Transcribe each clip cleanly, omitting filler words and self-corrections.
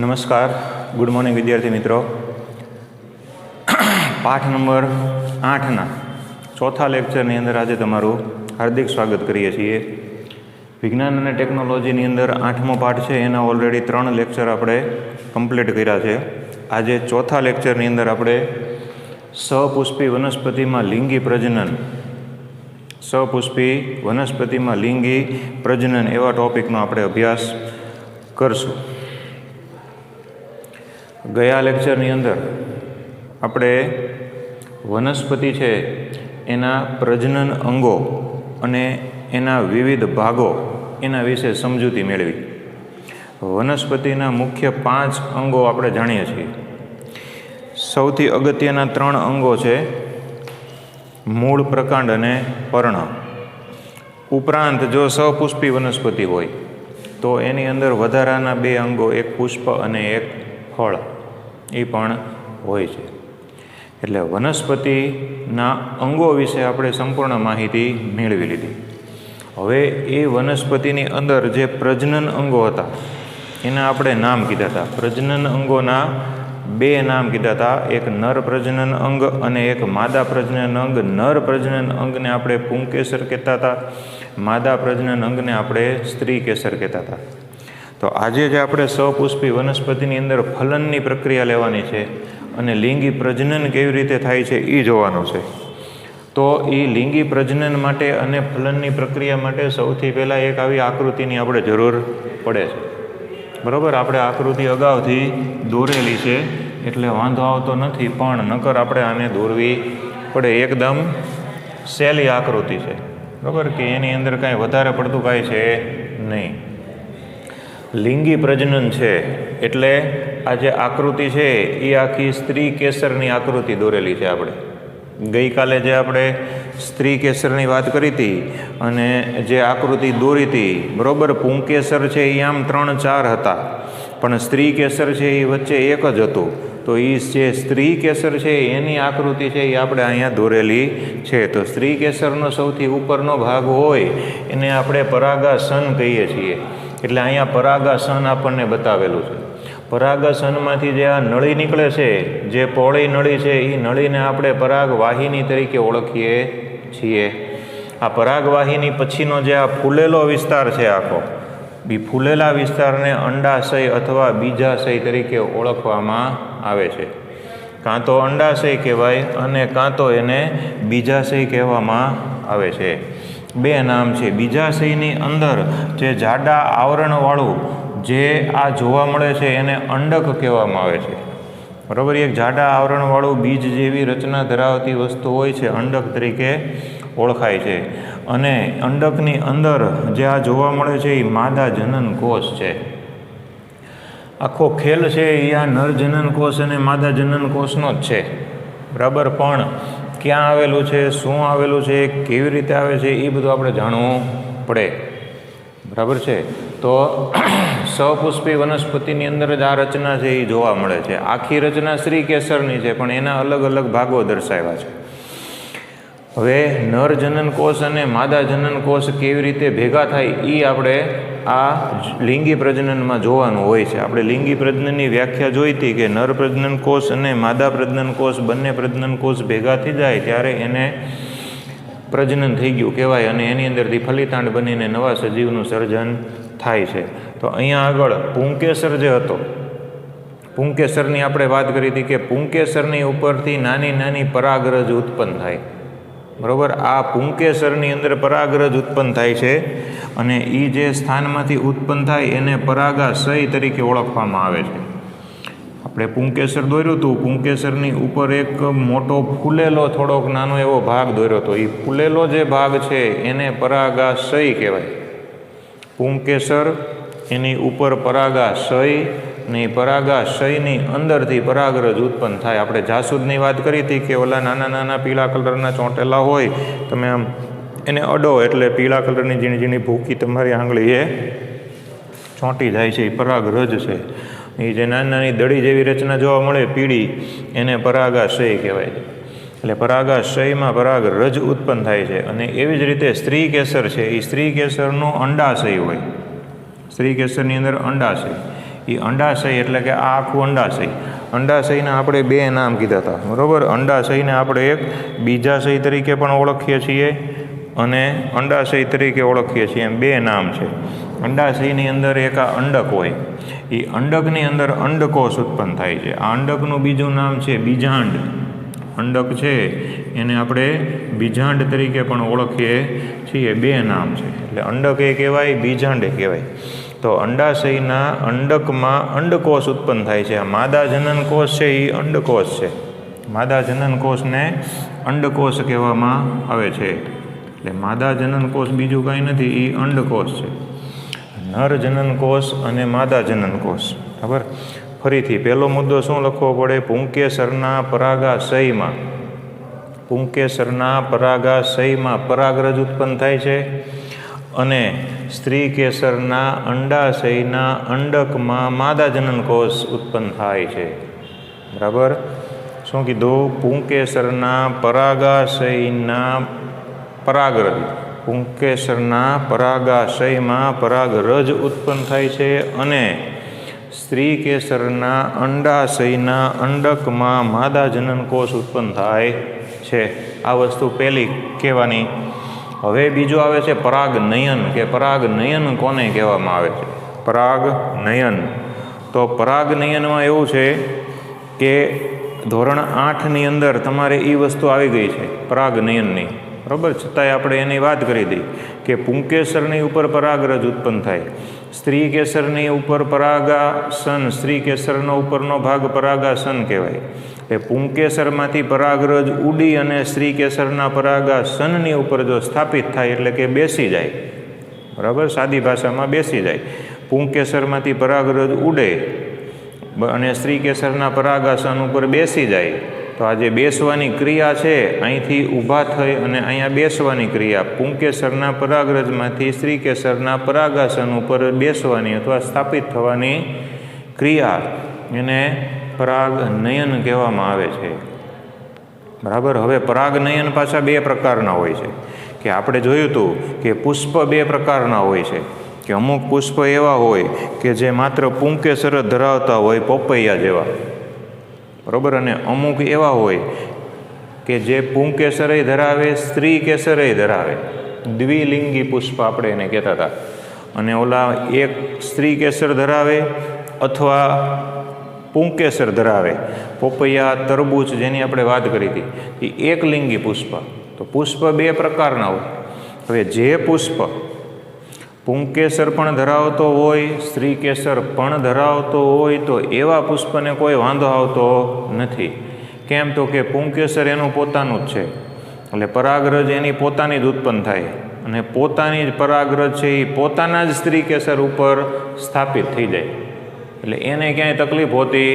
નમસ્કાર, good morning વિદ્યાર્થી મિત્રો. પાઠ નંબર 8ના ચોથા લેક્ચરની અંદર આજે તમારું હાર્દિક સ્વાગત કરીએ છીએ. વિજ્ઞાન અને ટેકનોલોજીની અંદર 8મો પાઠ છે, એના ઓલરેડી 3 લેક્ચર આપણે કમ્પ્લીટ કર્યા છે. આજે ચોથા લેક્ચરની અંદર આપણે સપુષ્પી વનસ્પતિમાં લિંગી પ્રજનન, સપુષ્પી વનસ્પતિમાં લિંગી પ્રજનન એવા ટોપિકનો આપણે અભ્યાસ કરશું. ગયા લેક્ચરની અંદર આપણે વનસ્પતિ છે એના પ્રજનન અંગો અને એના વિવિધ ભાગો એના વિશે સમજૂતી મેળવી. વનસ્પતિના મુખ્ય 5 અંગો આપણે જાણીએ છીએ. સૌથી અગત્યના 3 અંગો છે મૂળ, પ્રકાંડ અને પર્ણ. ઉપરાંત જો સપુષ્પી વનસ્પતિ હોય તો એની અંદર વધારાના 2 અંગો, એક પુષ્પ અને એક ફળ, એ પણ હોય છે. એટલે વનસ્પતિના અંગો વિશે આપણે સંપૂર્ણ માહિતી મેળવી લીધી. હવે એ વનસ્પતિની અંદર જે પ્રજનન અંગો હતા એના આપણે નામ કીધા હતા. પ્રજનન અંગોના 2 નામ કીધા હતા, એક નર પ્રજનન અંગ અને એક માદા પ્રજનન અંગ. નર પ્રજનન અંગને આપણે પુંકેસર કહેતા હતા, માદા પ્રજનન અંગને આપણે સ્ત્રી કેસર કહેતા હતા. તો આજે જે આપણે સપુષ્પી વનસ્પતિની અંદર ફલનની પ્રક્રિયા લેવાની છે અને લિંગી પ્રજનન કેવી રીતે થાય છે એ જોવાનું છે. તો એ લિંગી પ્રજનન માટે અને ફલનની પ્રક્રિયા માટે સૌથી પહેલાં એક આવી આકૃતિની આપણે જરૂર પડે છે. બરાબર, આપણે આકૃતિ અગાઉથી દોરેલી છે એટલે વાંધો આવતો નથી, પણ નકર આપણે આને દોરવી પડે. એકદમ સહેલી આકૃતિ છે, બરાબર, કે એની અંદર કાંઈ વધારે પડતું કાંઈ છે નહીં. લિંગી પ્રજનન છે એટલે આ જે આકૃતિ છે એ આખી સ્ત્રી કેસરની આકૃતિ દોરેલી છે. આપણે ગઈકાલે જે આપણે સ્ત્રી કેસરની વાત કરી હતી અને જે આકૃતિ દોરી હતી, બરાબર, પુંકેસર છે એ આમ 3-4 હતા, પણ સ્ત્રી કેસર છે એ વચ્ચે એક જ હતું. તો એ જે સ્ત્રી કેસર છે એની આકૃતિ છે એ આપણે અહીંયા દોરેલી છે. તો સ્ત્રી કેસરનો સૌથી ઉપરનો ભાગ હોય એને આપણે પરાગાસન કહીએ છીએ. એટલે અહીંયા પરાગાસન આપણને બતાવેલું છે. પરાગાસનમાંથી જે આ નળી નીકળે છે, જે પહોળી નળી છે, એ નળીને આપણે પરાગવાહિની તરીકે ઓળખીએ છીએ. આ પરાગવાહિની પછીનો જે આ ફૂલેલો વિસ્તાર છે આખો, એ ફૂલેલા વિસ્તારને અંડાશય અથવા બીજાશય તરીકે ઓળખવામાં આવે છે. કાં તો અંડાશય કહેવાય અને કાં તો એને બીજાશય કહેવામાં આવે છે. 2 નામ છે. બીજાશયની અંદર જે જાડા આવરણવાળું જે આ જોવા મળે છે એને અંડક કહેવામાં આવે છે. બરાબર, એક જાડા આવરણવાળું બીજ જેવી રચના ધરાવતી વસ્તુ હોય છે, અંડક તરીકે ઓળખાય છે. અને અંડકની અંદર જે આ જોવા મળે છે એ માદા જનન કોષ છે. આખો ખેલ છે એ આ નર જનન કોષ અને માદા જનન કોષનો જ છે. બરાબર, પણ ક્યાં આવેલું છે, શું આવેલું છે, કેવી રીતે આવે છે, એ બધું આપણે જાણવું પડે. બરાબર છે. તો સપુષ્પી વનસ્પતિની અંદર જ આ રચના છે એ જોવા મળે છે. આખી રચના સ્ત્રી કેસરની છે, પણ એના અલગ અલગ ભાગો દર્શાવ્યા છે. હવે નર જનન કોષ અને માદા જનન કોષ કેવી રીતે ભેગા થાય એ આપણે આ લિંગી પ્રજનનમાં જોવાનું હોય છે. આપણે લિંગી પ્રજનનની વ્યાખ્યા જોઈ હતી કે નર પ્રજનન કોષ અને માદા પ્રજનન કોષ બંને પ્રજનન કોષ ભેગા થઈ જાય ત્યારે એને પ્રજનન થઈ ગયું કહેવાય અને એની અંદરથી ફલિતાંડ બનીને નવા સજીવનું સર્જન થાય છે. તો અહીંયા આગળ પુંકેસર જે હતો, પુંકેસરની આપણે વાત કરી હતી કે પુંકેસરની ઉપરથી નાની નાની પરાગરજ ઉત્પન્ન થાય. બરાબર, આ પુંકેસરની અંદર પરાગરજ ઉત્પન્ન થાય છે અને એ જે સ્થાનમાંથી ઉત્પન્ન થાય એને પરાગાશય તરીકે ઓળખવામાં આવે છે. આપણે પુંકેસર દોર્યું હતું, પુંકેસરની ઉપર એક મોટો ફૂલેલો થોડોક નાનો એવો ભાગ દોર્યો હતો. એ ફૂલેલો જે ભાગ છે એને પરાગાશય કહેવાય. પુંકેસર, એની ઉપર પરાગાશય, ને પરાગાશયની અંદરથી પરાગરજ ઉત્પન્ન થાય. આપણે જાસૂદની વાત કરી હતી કે ઓલા નાના નાના પીળા કલરના ચોંટેલા હોય, તમે આમ એને અડો એટલે પીળા કલરની ઝીણી ઝીણી ભૂકી તમારી આંગળી એ ચોંટી જાય છે, એ પરાગરજ છે. એ જે નાની નાની દડી જેવી રચના જોવા મળે પીળી, એને પરાગાશય કહેવાય છે. એટલે પરાગાશયમાં પરાગરજ ઉત્પન્ન થાય છે. અને એવી જ રીતે સ્ત્રી કેસર છે, એ સ્ત્રી કેસરનો અંડાશય હોય. સ્ત્રી કેસરની અંદર અંડાશય, એ અંડાશય એટલે કે આ આખું અંડાશય. અંડાશયના આપણે બે નામ કીધા હતા, બરાબર. અંડાશયને આપણે એક બીજાશય તરીકે પણ ઓળખીએ છીએ અને અંડાશય તરીકે ઓળખીએ છીએ, એમ બે નામ છે. અંડાશયની અંદર એક આ અંડક હોય, એ અંડકની અંદર અંડકોષ ઉત્પન્ન થાય છે. આ અંડકનું બીજું નામ છે બીજાંડ. અંડક છે એને આપણે બીજાંડ તરીકે પણ ઓળખીએ છીએ, બે નામ છે. એટલે અંડક એ કહેવાય, બીજાંડ એ કહેવાય. તો અંડાશયના અંડકમાં અંડકોષ ઉત્પન્ન થાય છે. આ માદા જનન કોષ છે એ અંડકોષ છે. માદા જનન કોષને અંડકોષ કહેવામાં આવે છે. એટલે માદા જનન કોષ બીજું કાંઈ નથી, એ અંડકોષ છે. નર જનન કોષ અને માદા જનન કોષ. બરાબર. ફરીથી પહેલો મુદ્દો શું લખવો પડે? પુંકેસરના પરાગાશયમાં, પુંકેસરના પરાગાશયમાં પરાગરજ ઉત્પન્ન થાય છે અને સ્ત્રી કેસરના અંડાશયના અંડકમાં માદા જનન કોષ ઉત્પન્ન થાય છે. બરાબર. શું કીધું? પુંકેસરના પરાગાશયના પરાગરજ, પુંકેસરના પરાગાશયમાં પરાગરજ ઉત્પન્ન થાય છે અને સ્ત્રી કેસરના અંડાશયના અંડકમાં માદા જનન કોષ ઉત્પન્ન થાય છે. આ વસ્તુ પહેલી કહેવાની. હવે બીજું આવે છે પરાગનયન, કે પરાગનયન કોને કહેવામાં આવે છે? પરાગનયન. તો પરાગનયનમાં એવું છે કે ધોરણ 8ની અંદર તમારે એ વસ્તુ આવી ગઈ છે પરાગનયનની, બરાબર. છતાંય આપણે એની વાત કરી દઈ કે પુંકેસરની ઉપર પરાગરજ ઉત્પન્ન થાય, સ્ત્રી કેસરની ઉપર પરાગાસન, સ્ત્રી કેસરનો ઉપરનો ભાગ પરાગાસન કહેવાય. એ પુંકેસરમાંથી પરાગરજ ઉડી અને સ્ત્રી કેસરના પરાગાસનની ઉપર જો સ્થાપિત થાય એટલે કે બેસી જાય, બરાબર. સાદી ભાષામાં બેસી જાય. પુંકેસરમાંથી પરાગરજ ઉડે અને સ્ત્રી કેસરના પરાગાસન ઉપર બેસી જાય, તો આ જે બેસવાની ક્રિયા છે, અહીંથી ઊભા થઈ અને અહીંયા બેસવાની ક્રિયા, પુંકેસરના પરાગરજમાંથી સ્ત્રી કેસરના પરાગાસન ઉપર બેસવાની અથવા સ્થાપિત થવાની ક્રિયા, એને પરાગનયન કહેવામાં આવે છે. બરાબર. હવે પરાગનયન પાછા બે પ્રકારના હોય છે. કે આપણે જોયું હતું કે પુષ્પ બે પ્રકારના હોય છે, કે અમુક પુષ્પ એવા હોય કે જે માત્ર પુંકેસર જ ધરાવતા હોય, પોપૈયા જેવા, બરાબર. અને અમુક એવા હોય કે જે પુંકેસરય ધરાવે, સ્ત્રી કેસરય ધરાવે, દ્વિલિંગી પુષ્પ આપણે એને કહેતા હતા. અને ઓલા એક સ્ત્રી કેસર ધરાવે અથવા પુંકેસર ધરાવે, પોપૈયા, તરબૂચ જેની આપણે વાત કરી હતી, એ એકલિંગી પુષ્પ. તો પુષ્પ બે પ્રકારના હોય. હવે જે પુષ્પ પુંકેસર પણ ધરાવતો હોય, સ્ત્રી કેસર પણ ધરાવતો હોય, તો એવા પુષ્પને કોઈ વાંધો આવતો નથી. કેમ? તો કે પુંકેસર એનું પોતાનું જ છે, એટલે પરાગરજ એની પોતાની જ ઉત્પન્ન થાય અને પોતાની જ પરાગરજ છે એ પોતાના જ સ્ત્રી કેસર ઉપર સ્થાપિત થઈ જાય, એટલે એને ક્યાંય તકલીફ હોતી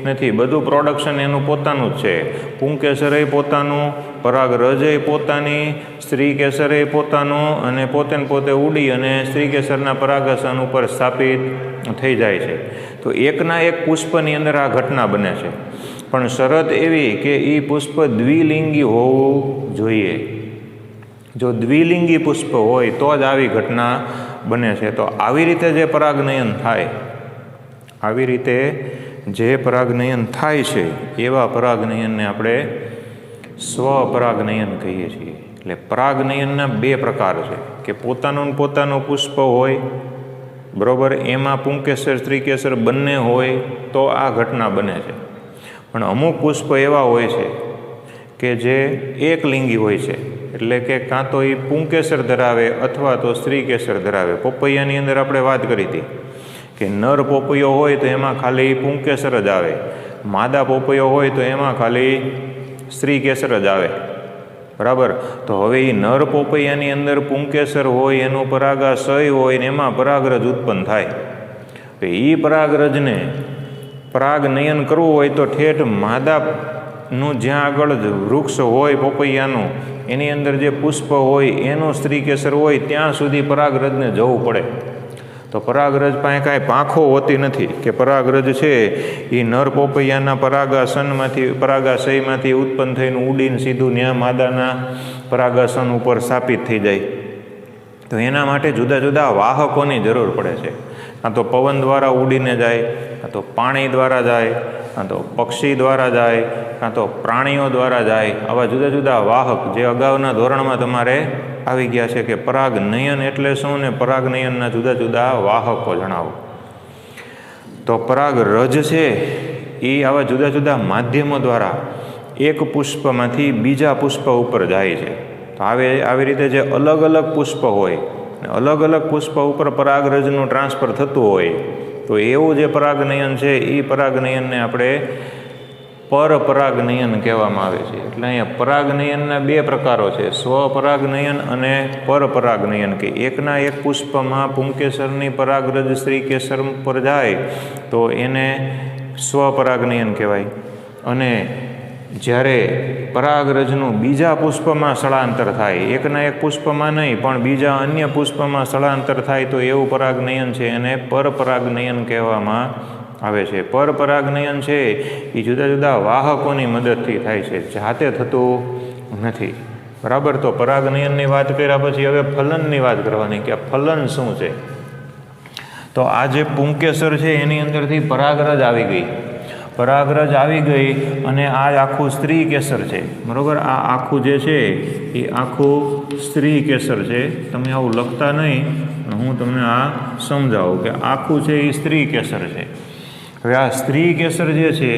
નથી. બધું પ્રોડક્શન એનું પોતાનું જ છે. પુંકેસરય પોતાનું, પરાગરજય પોતાની, સ્ત્રી કેસરય પોતાનું, અને પોતે ને પોતે ઉડી અને સ્ત્રી કેસરના પરાગાસન ઉપર સ્થાપિત થઈ જાય છે. તો એકના એક પુષ્પની અંદર આ ઘટના બને છે, પણ શરત એવી કે એ પુષ્પ દ્વિલિંગી હોવું જોઈએ. જો દ્વિલિંગી પુષ્પ હોય તો જ આવી ઘટના બને છે. તો આવી રીતે જે પરાગનયન થાય, આવી રીતે જે પરાગનયન થાય છે, એવા પરાગનયનને આપણે સ્વપરાગનયન કહીએ છીએ. એટલે પરાગનયનના બે પ્રકાર છે, કે પોતાનું પોતાનું પુષ્પ હોય, બરાબર, એમાં પુંકેસર સ્ત્રી કેસર બંને હોય તો આ ઘટના બને છે. પણ અમુક પુષ્પ એવા હોય છે કે જે એકલિંગી હોય છે, એટલે કે કાં તો એ પુંકેસર ધરાવે અથવા તો સ્ત્રી કેસર ધરાવે. પપૈયાની અંદર આપણે વાત કરી હતી કે નર પોપૈયો હોય તો એમાં ખાલી પુંકેસર જ આવે, માદા પોપૈયો હોય તો એમાં ખાલી સ્ત્રી કેસર જ આવે, બરાબર. તો હવે એ નર પોપૈયાની અંદર પુંકેસર હોય, એનું પરાગાશય હોય ને એમાં પરાગરજ ઉત્પન્ન થાય. તો એ પરાગરજને પરાગનયન કરવું હોય તો ઠેઠ માદાનું જ્યાં આગળ વૃક્ષ હોય પોપૈયાનું, એની અંદર જે પુષ્પ હોય એનું સ્ત્રી કેસર હોય ત્યાં સુધી પરાગરજને જવું પડે. તો પરાગરજ પાસે કાંઈ પાંખો હોતી નથી કે પરાગરજ છે એ નર પોપૈયાના પરાગાશયમાંથી ઉત્પન્ન થઈને ઉડીને સીધું ન્યા માદાના પરાગાસન ઉપર સ્થાપિત થઈ જાય. તો એના માટે જુદા જુદા વાહકોની જરૂર પડે છે. કાં તો પવન દ્વારા ઉડીને જાય, કાં તો પાણી દ્વારા જાય, કાં તો પક્ષી દ્વારા જાય, કાં તો પ્રાણીઓ દ્વારા જાય. આવા જુદા જુદા વાહક જે અગાઉના ધોરણમાં તમારે આવી ગયા છે કે પરાગનયન એટલે શું ને પરાગનયનના જુદા જુદા વાહકો જણાવો. તો પરાગરજ છે એ આવા જુદા જુદા માધ્યમો દ્વારા એક પુષ્પમાંથી બીજા પુષ્પ ઉપર જાય છે. તો આવી રીતે જે અલગ અલગ પુષ્પ હોય, અલગ અલગ પુષ્પ ઉપર પરાગરજનું ટ્રાન્સફર થતું હોય, તો એવું જે પરાગનયન છે એ પરાગનયનને આપણે પરપરાગનયન કહેવામાં આવે છે. એટલે અહીંયા પરાગનયનના બે પ્રકારો છે, સ્વપરાગનયન અને પરપરાગનયન, કે એકના એક પુષ્પમાં પુંકેસરની પરાગરજ સ્ત્રીકેસર પર જાય તો એને સ્વપરાગનયન કહેવાય. અને જ્યારે પરાગરજનું બીજા પુષ્પમાં સ્થળાંતર થાય, એકના એક પુષ્પમાં નહીં પણ બીજા અન્ય પુષ્પમાં સ્થળાંતર થાય, તો એવું પરાગનયન છે એને પરપરાગનયન કહેવામાં આવે છે. પરપરાગનયન છે એ જુદા જુદા વાહકોની મદદથી થાય છે, જાતે થતું નથી. બરાબર. તો પરાગનયનની વાત કર્યા પછી હવે ફલનની વાત કરવાની કે ફલન શું છે. તો આ જે પુંકેસર છે એની અંદરથી પરાગરજ આવી ગઈ, પરાગરજ આવી ગઈ અને આ આખું સ્ત્રી કેસર છે. બરાબર. આ આખું જે છે એ આખું સ્ત્રી કેસર છે. તમે આવું લખતા નહીં, હું તમને આ સમજાવું કે આખું છે એ સ્ત્રી કેસર છે. હવે આ સ્ત્રી કેસર જે છે,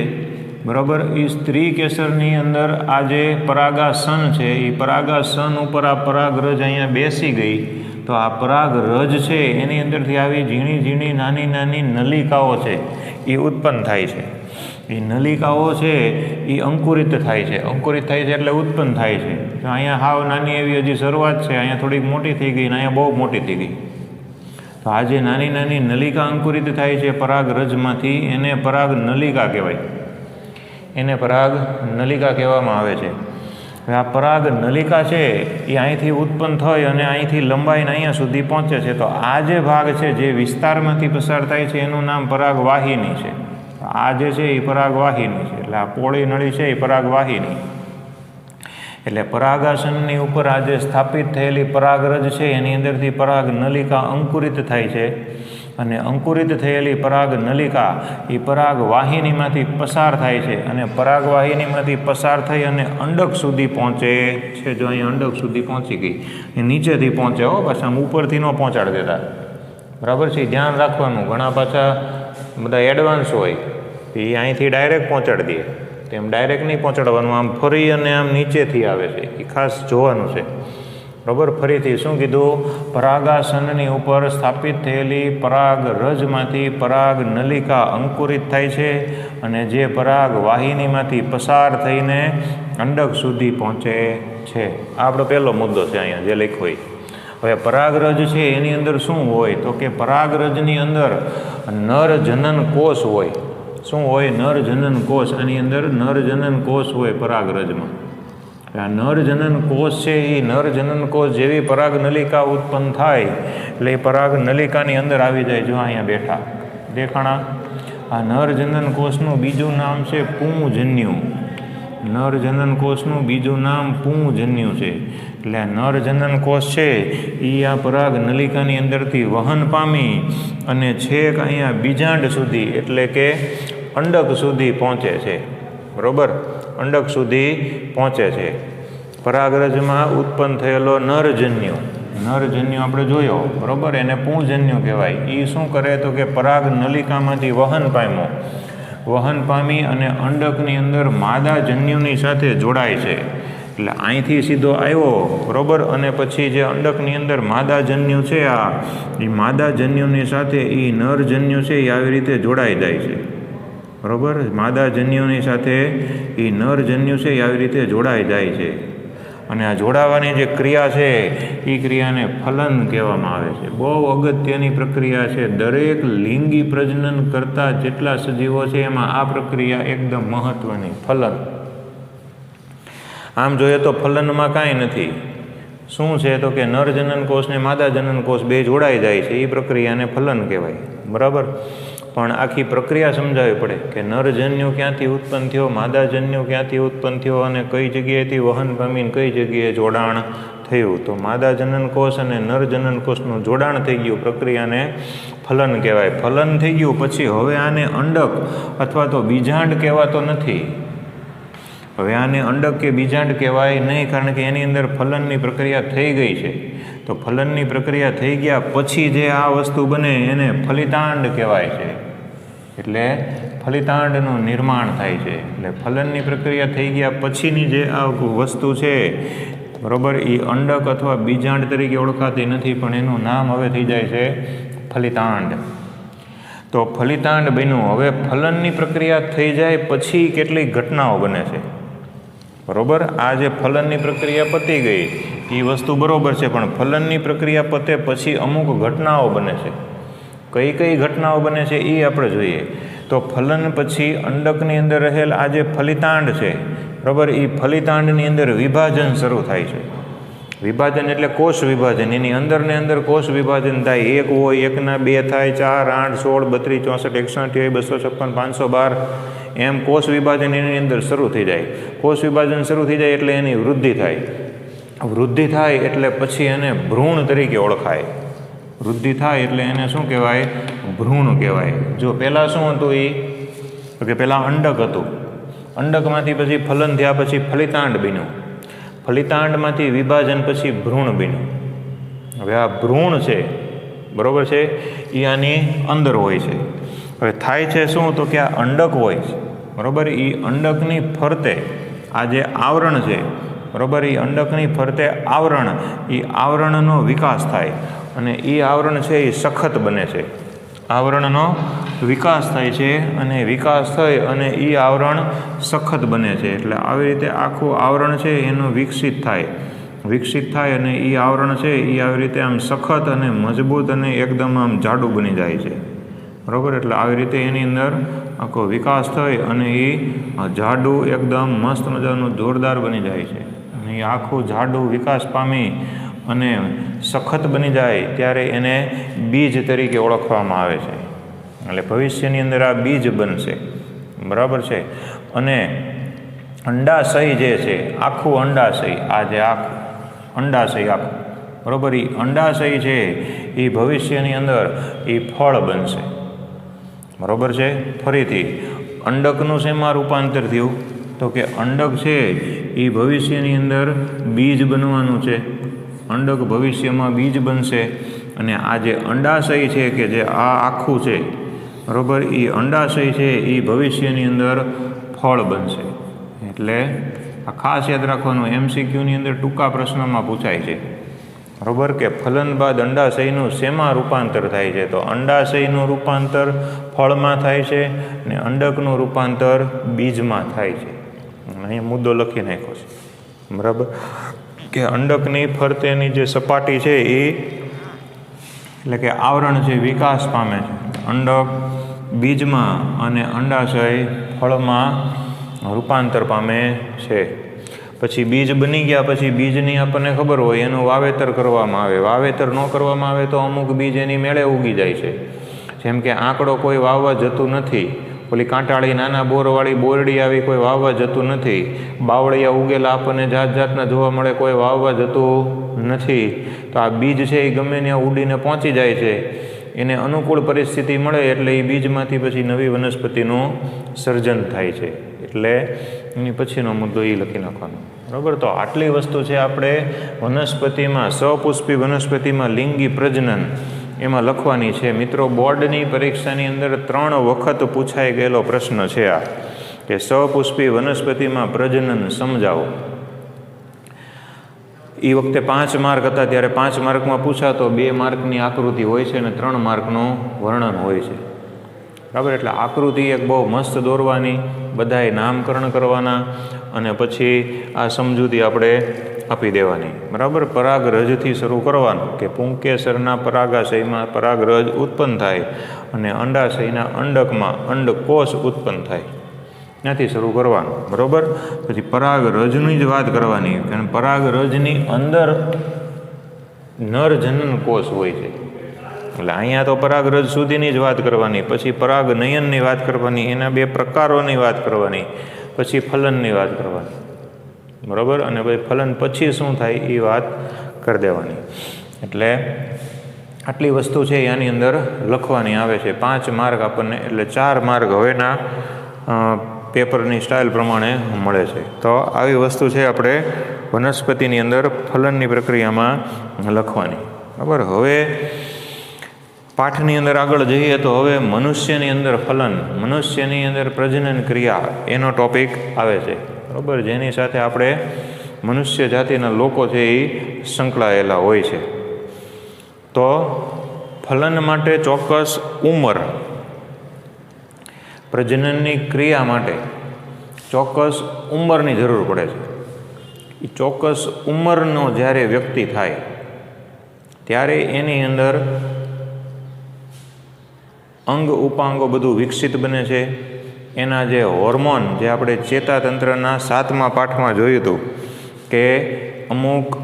બરાબર, એ સ્ત્રી કેસરની અંદર આ જે પરાગાસન છે એ પરાગાસન ઉપર આ પરાગરજ અહીંયા બેસી ગઈ. તો આ પરાગરજ છે એની અંદરથી આવી ઝીણી ઝીણી નાની નાની નલિકાઓ છે એ ઉત્પન્ન થાય છે. એ નલિકાઓ છે એ અંકુરિત થાય છે. અંકુરિત થાય છે એટલે ઉત્પન્ન થાય છે. તો અહીંયા હાવ નાની એવી હજી શરૂઆત છે, અહીંયા થોડીક મોટી થઈ ગઈ અને અહીંયા બહુ મોટી થઈ ગઈ. તો આ જે નાની નાની નલિકા અંકુરિત થાય છે પરાગરજમાંથી, એને પરાગ નલિકા કહેવાય, એને પરાગ નલિકા કહેવામાં આવે છે. આ પરાગ નલિકા છે એ અહીંથી ઉત્પન્ન થઈ અને અહીંથી લંબાઈને અહીંયા સુધી પહોંચે છે. તો આ જે ભાગ છે જે વિસ્તારમાંથી પસાર થાય છે એનું નામ પરાગવાહિની છે. આ જે છે એ પરાગવાહિની છે. એટલે આ પોળી નળી છે એ પરાગવાહિની. એટલે પરાગાસનની ઉપર આ જે સ્થાપિત થયેલી પરાગરજ છે એની અંદરથી પરાગ નલિકા અંકુરિત થાય છે અને અંકુરિત થયેલી પરાગ નલિકા એ પરાગવાહિનીમાંથી પસાર થાય છે અને પરાગવાહિનીમાંથી પસાર થઈ અને અંડક સુધી પહોંચે છે. જો અહીં અંડક સુધી પહોંચી ગઈ, એ નીચેથી પહોંચે હો, પાછા આમ ઉપરથી ન પહોંચાડી દેતા. બરાબર છે. ધ્યાન રાખવાનું. ઘણા પાછા બધા એડવાન્સ હોય, એ અહીંથી ડાયરેક્ટ પહોંચાડી દે. તેમ ડાયરેક્ટ નહીં પહોંચાડવાનું, આમ ફરી અને આમ નીચેથી આવે છે, એ ખાસ જોવાનું છે. બરાબર. ફરીથી શું કીધું? પરાગાસનની ઉપર સ્થાપિત થયેલી પરાગરજમાંથી પરાગ નલિકા અંકુરિત થાય છે અને જે પરાગ વાહિનીમાંથી પસાર થઈને અંડક સુધી પહોંચે છે. આ આપણો પહેલો મુદ્દો છે અહીંયા જે લખ્યો હોય. હવે પરાગરજ છે એની અંદર શું હોય? તો કે પરાગરજની અંદર નર જનન કોષ હોય. શું હોય? નર જનન કોષ. આની અંદર નર જનન કોષ હોય પરાગરજમાં. આ નર જનન કોષ છે એ નર જનન કોષ જેવી પરાગ નલિકા ઉત્પન્ન થાય એટલે એ પરાગ નલિકાની અંદર આવી જાય. જો અહીંયા બેઠા દેખાણા. આ નર જનન કોષનું બીજું નામ છે પુંજન્યુ. નર જનન કોષનું બીજું નામ પુંજન્યુ છે. એટલે આ નર જનન કોષ છે એ આ પરાગ નલિકાની અંદરથી વહન પામી અને છેક અહીંયા બીજાંડ સુધી એટલે કે અંડક સુધી પહોંચે છે. બરાબર. અંડક સુધી પહોંચે છે. પરાગરજમાં ઉત્પન્ન થયેલો નરજન્યુ આપણે જોયો. બરાબર. એને પુંજન્યુ કહેવાય. એ શું કરે? તો કે પરાગ નલિકામાંથી વહન પામી અને અંડકની અંદર માદા જન્યુની સાથે જોડાય છે. એટલે અહીંથી સીધો આવ્યો. બરાબર. અને પછી જે અંડકની અંદર માદા જન્યુ છે, એ માદા જન્યુની સાથે એ નરજન્યુ છે એ આવી રીતે જોડાઈ જાય છે. બરાબર. માદા જન્યુની સાથે એ નરજન્યુ છે એ આવી રીતે જોડાઈ જાય છે. અને આ જોડાવાની જે ક્રિયા છે એ ક્રિયાને ફલન કહેવામાં આવે છે. બહુ અગત્યની પ્રક્રિયા છે. દરેક લિંગી પ્રજનન કરતા જેટલા સજીવો છે એમાં આ પ્રક્રિયા એકદમ મહત્ત્વની, ફલન. આમ જોઈએ તો ફલનમાં કાંઈ નથી. શું છે? તો કે નર જનન કોષ ને માદા જનન કોષ બે જોડાઈ જાય છે, એ પ્રક્રિયાને ફલન કહેવાય. બરાબર. પણ આખી પ્રક્રિયા સમજાવવી પડે કે નરજન્યુ ક્યાંથી ઉત્પન્ન થયો, માદાજન્યુ ક્યાંથી ઉત્પન્ન થયો અને કઈ જગ્યાએથી વહન પામીને કઈ જગ્યાએ જોડાણ થયું. તો માદા જનનકોષ અને નર જનનકોષનું જોડાણ થઈ ગયું, પ્રક્રિયાને ફલન કહેવાય. ફલન થઈ ગયું પછી હવે આને અંડક અથવા તો બીજાંડ કહેવાતો નથી. હવે આને અંડક કે બીજાંડ કહેવાય નહીં, કારણ કે એની અંદર ફલનની પ્રક્રિયા થઈ ગઈ છે. તો ફલનની પ્રક્રિયા થઈ ગયા પછી જે આ વસ્તુ બને એને ફલિતાંડ કહેવાય છે. એટલે ફલિતાંડનું નિર્માણ થાય છે. એટલે ફલનની પ્રક્રિયા થઈ ગયા પછીની જે આ વસ્તુ છે, બરાબર, એ અંડક અથવા બીજાંડ તરીકે ઓળખાતી નથી, પણ એનું નામ હવે થઈ જાય છે ફલિતાંડ. તો ફલિતાંડ બન્યું. હવે ફલનની પ્રક્રિયા થઈ જાય પછી કેટલીક ઘટનાઓ બને છે, બરાબર. આ જે ફલનની પ્રક્રિયા પતી ગઈ એ વસ્તુ બરાબર છે, પણ ફલનની પ્રક્રિયા પતે પછી અમુક ઘટનાઓ બને છે. કઈ કઈ ઘટનાઓ બને છે એ આપણે જોઈએ. તો ફલન પછી અંડકની અંદર રહેલ આ જે ફલિતાંડ છે, બરાબર, એ ફલિતાંડની અંદર વિભાજન શરૂ થાય છે. વિભાજન એટલે કોષ વિભાજન. એની અંદર ને અંદર કોષ વિભાજન થાય. એક હોય, એકના બે થાય, 4, 8, 16, 32, 64, 128, 256, 512 એમ કોષ વિભાજન એની અંદર શરૂ થઈ જાય. કોષ વિભાજન શરૂ થઈ જાય એટલે એની વૃદ્ધિ થાય. વૃદ્ધિ થાય એટલે પછી એને ભ્રૂણ તરીકે ઓળખાય. વૃદ્ધિ થાય એટલે એને શું કહેવાય? ભ્રૂણ કહેવાય. જો પહેલાં શું હતું એ કે પહેલાં અંડક હતું. અંડકમાંથી પછી ફલન થયા પછી ફલિતાંડ બન્યું. ફલિતાંડમાંથી વિભાજન પછી ભ્રૂણ બન્યું. હવે આ ભ્રૂણ છે, બરાબર છે, એ આની અંદર હોય છે. હવે થાય છે શું? તો કે આ અંડક હોય છે, બરાબર. એ અંડકની ફરતે આ જે આવરણ છે, બરાબર, એ અંડકની ફરતે આવરણ, એ આવરણનો વિકાસ થાય અને એ આવરણ છે એ સખત બને છે. આવરણનો વિકાસ થાય છે અને વિકાસ થઈ અને એ આવરણ સખત બને છે. એટલે આવી રીતે આખું આવરણ છે એનું વિકસિત થાય અને એ આવરણ છે એ આવી રીતે આમ સખત અને મજબૂત અને એકદમ આમ જાડું બની જાય છે, બરાબર. એટલે આવી રીતે એની અંદર આખો વિકાસ થઈ અને એ જાડું એકદમ મસ્ત મજાનું જોરદાર બની જાય છે. અને એ આખું જાડું વિકાસ પામી અને સખત બની જાય ત્યારે એને બીજ તરીકે ઓળખવામાં આવે છે. એટલે ભવિષ્યની અંદર આ બીજ બનશે, બરાબર છે. અને અંડાશય જે છે, આખું અંડાશય, આ જે આખું અંડાશય આખું, બરાબર, એ અંડાશય છે એ ભવિષ્યની અંદર એ ફળ બનશે, બરાબર છે. ફરીથી અંડકનું શેમાં રૂપાંતર થયું? તો કે અંડક છે એ ભવિષ્યની અંદર બીજ બનવાનું છે. અંડક ભવિષ્યમાં બીજ બનશે અને આ જે અંડાશય છે કે જે આ આખું છે, બરાબર, એ અંડાશય છે એ ભવિષ્યની અંદર ફળ બનશે. એટલે આ ખાસ યાદ રાખવાનું, MCQની અંદર ટૂંકા પ્રશ્નમાં પૂછાય છે, બરાબર, કે ફલન બાદ અંડાશયનું શેમાં રૂપાંતર થાય છે? તો અંડાશયનું રૂપાંતર ફળમાં થાય છે અને અંડકનું રૂપાંતર બીજમાં થાય છે. અહીંયા મુદ્દો લખી નાખ્યો છે, બરાબર, કે અંડકની ફરતેની જે સપાટી છે એ એટલે કે આવરણ છે વિકાસ પામે છે. અંડક બીજમાં અને અંડાશય ફળમાં રૂપાંતર પામે છે. પછી બીજ બની ગયા પછી બીજની આપણને ખબર હોય એનું વાવેતર કરવામાં આવે. વાવેતર ન કરવામાં આવે તો અમુક બીજ એની મેળે ઉગી જાય છે. જેમ કે આંકડો કોઈ વાવવા જતું નથી, ઓલી કાંટાળી નાના બોરવાળી બોરડી આવી કોઈ વાવવા જતું નથી, બાવળિયા ઉગેલા આપણને જાત જાતના જોવા મળે, કોઈ વાવવા જતું નથી. તો આ બીજ છે એ ગમે ત્યાં ઉડીને પહોંચી જાય છે. એને અનુકૂળ પરિસ્થિતિ મળે એટલે એ બીજમાંથી પછી નવી વનસ્પતિનું સર્જન થાય છે. એટલે એની પછીનો મુદ્દો એ લખી નાખવાનો, બરાબર. તો આટલી વસ્તુ છે આપણે વનસ્પતિમાં, સપુષ્પી વનસ્પતિમાં લિંગી પ્રજનન એમાં લખવાની છે. મિત્રો, બોર્ડની પરીક્ષાની અંદર 3 વખત પૂછાઈ ગયેલો પ્રશ્ન છે આ, કે સપુષ્પી વનસ્પતિમાં પ્રજનન સમજાવો. એ વખતે 5 માર્ક હતા, ત્યારે 5 માર્કમાં પૂછાતો 2 માર્કની આકૃતિ હોય છે અને 3 માર્કનું વર્ણન હોય છે, બરાબર. એટલે આકૃતિ એક બહુ મસ્ત દોરવાની, બધાએ નામકરણ કરવાના અને પછી આ સમજૂતી આપણે આપી દેવાની, બરાબર. પરાગરજથી શરૂ કરવાનું કે પુંકેસરના પરાગાશયમાં પરાગરજ ઉત્પન્ન થાય અને અંડાશયના અંડકમાં અંડકોષ ઉત્પન્ન થાય, ત્યાંથી શરૂ કરવાનું, બરાબર. પછી પરાગરજની જ વાત કરવાની, કારણ પરાગરજની અંદર નર જનન કોષ હોય છે. એટલે અહીંયા તો પરાગરજ સુધીની જ વાત કરવાની, પછી પરાગનયનની વાત કરવાની, એના 2 પ્રકારોની વાત કરવાની, પછી ફલનની વાત કરવાની, બરાબર, અને પછી ફલન પછી શું થાય એ વાત કરી દેવાની. એટલે આટલી વસ્તુ છે એની અંદર લખવાની આવે છે. 5 માર્ક આપણને, એટલે 4 માર્ક હવેના પેપરની સ્ટાઇલ પ્રમાણે મળે છે. તો આવી વસ્તુ છે આપણે વનસ્પતિની અંદર ફલનની પ્રક્રિયામાં લખવાની. બરાબર, હવે પાઠની અંદર આગળ જઈએ તો હવે મનુષ્યની અંદર ફલન, મનુષ્યની અંદર પ્રજનન ક્રિયા એનો ટોપિક આવે છે. બરાબર, જેની સાથે આપણે મનુષ્ય જાતિના લોકો છે એ સંકળાયેલા હોય છે. તો ફલન માટે ચોક્કસ ઉંમર, પ્રજનનની ક્રિયા માટે ચોક્કસ ઉંમરની જરૂર પડે છે. એ ચોક્કસ ઉંમરનો જ્યારે વ્યક્તિ થાય ત્યારે એની અંદર અંગ ઉપાંગો બધું વિકસિત બને છે. એના જે હોર્મોન, જે આપણે ચેતાતંત્રના 7મા પાઠમાં જોયું હતું કે અમુક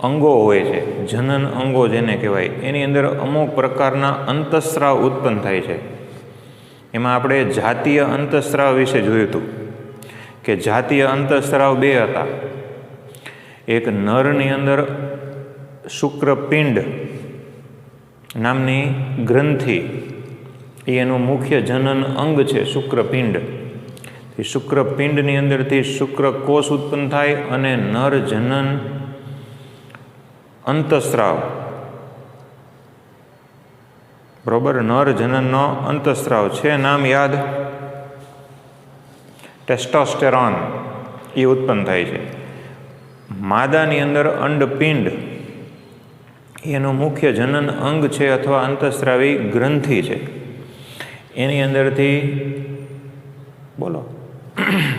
અંગો હોય છે, જનન અંગો જેને કહેવાય, એની અંદર અમુક પ્રકારના અંતઃસ્રાવ ઉત્પન્ન થાય છે. એમાં આપણે જાતીય અંતઃસ્રાવ વિશે જોયું હતું કે જાતીય અંતઃસ્રાવ 2 હતા. એક નરની અંદર શુક્રપિંડ નામની ગ્રંથિ, એ એનું મુખ્ય જનન અંગ છે શુક્રપિંડ. એ શુક્રપિંડની અંદરથી શુક્રકોષ ઉત્પન્ન થાય અને નર જનન અંતઃસ્રાવ, બરોબર, નર જનનનો અંતઃસ્રાવ છે, નામ યાદ, ટેસ્ટોસ્ટેરોન, એ ઉત્પન્ન થાય છે. માદાની અંદર અંડપિંડ, એનું મુખ્ય જનન અંગ છે અથવા અંતઃસ્રાવી ગ્રંથિ છે. એની અંદરથી, બોલો,